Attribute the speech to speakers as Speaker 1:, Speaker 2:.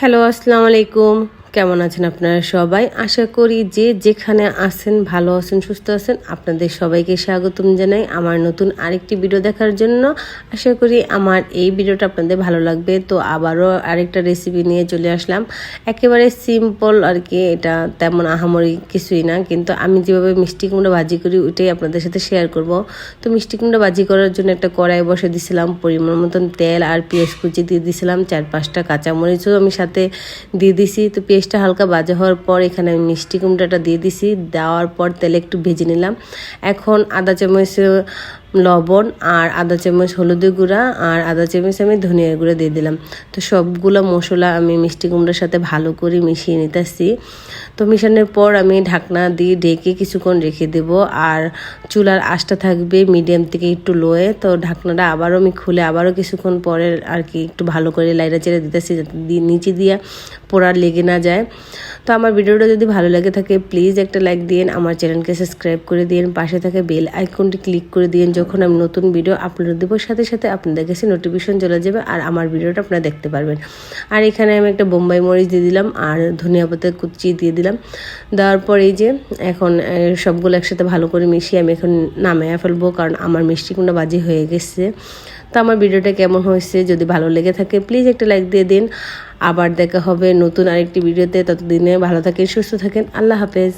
Speaker 1: Hello, আসসালামু আলাইকুম। কেমন আছেন আপনারা সবাই? আশা করি যে যেখানে আছেন ভালো আছেন, সুস্থ আছেন। আপনাদের সবাইকে স্বাগতম জানাই আমার নতুন আরেকটি ভিডিও দেখার জন্য। আশা করি আমার এই ভিডিওটা আপনাদের ভালো লাগবে। তো আবারও আরেকটা রেসিপি নিয়ে চলে আসলাম। একেবারে সিম্পল আর কি, এটা তেমন আহামরি কিছুই না, কিন্তু আমি যেভাবে মিষ্টি কুমড়া ভাজি করি ওইটাই আপনাদের সাথে শেয়ার করব। তো মিষ্টি কুমড়া ভাজি করার জন্য একটা কড়াই বসে দিয়েছিলাম, পরিমাণ মতন তেল আর পেঁয়াজ কুচি দিয়ে দিয়েছিলাম, 4-5টা কাঁচামরিচও আমি সাথে দিয়ে দিছি। তো পেঁয়াজটা হালকা ভাজা হওয়ার পর এখানে আমি মিষ্টি কুমড়াটা দিয়ে দিছি, দেওয়ার পর তেলে একটু ভেজে নিলাম। এখন আধা চামচ লবণ আর আধা চামচ হলুদের গুঁড়া আর আধা চামচ আমি ধনিয়ার গুঁড়া দিয়ে দিলাম। তো সবগুলো মশলা আমি মিষ্টি কুমড়ার সাথে ভালো করে মিশিয়ে নিতেছি। তো মিশানোর পর আমি ঢাকনা দিয়ে ঢেকে কিছুক্ষণ রেখে দেব, আর চুলার আঁচটা থাকবে মিডিয়াম থেকে একটু লোয়ে। তো ঢাকনাটা আবারও আমি খুলে আবারও কিছুক্ষণ পরে আর কি একটু ভালো করে লাইড়া চেড়ে দিতেছি, যাতে নিচে দিয়ে পোড়া লেগে না যায়। তো আমার ভিডিওটা যদি ভালো লাগে থাকে প্লিজ একটা লাইক দিন, আমার চ্যানেলকে সাবস্ক্রাইব করে দিন, পাশে থাকে বেল আইকনটি ক্লিক করে দিন। যখন আমি নতুন ভিডিও আপলোড দেবো সাথে সাথে আপনাদের কাছে নোটিফিকেশন চলে যাবে আর আমার ভিডিওটা আপনারা দেখতে পারবেন। আর এখানে আমি একটা বোম্বাই মরিচ দিয়ে দিলাম আর ধনিয়া পাতা কুচি দিয়ে দিলাম। দেওয়ার পর এই যে এখন সবগুলো একসাথে ভালো করে মিশিয়ে আমি এখন নামিয়ে ফেলবো, কারণ আমার মিষ্টি কুমড়া ভাজি হয়ে গেছে। তো আমার ভিডিওটা কেমন হয়েছে যদি ভালো লেগে থাকে প্লিজ একটা লাইক দিয়ে দিন। আবার দেখা হবে নতুন আরেকটি ভিডিওতে। ততদিনে ভালো থাকেন, সুস্থ থাকেন। আল্লাহ হাফেজ।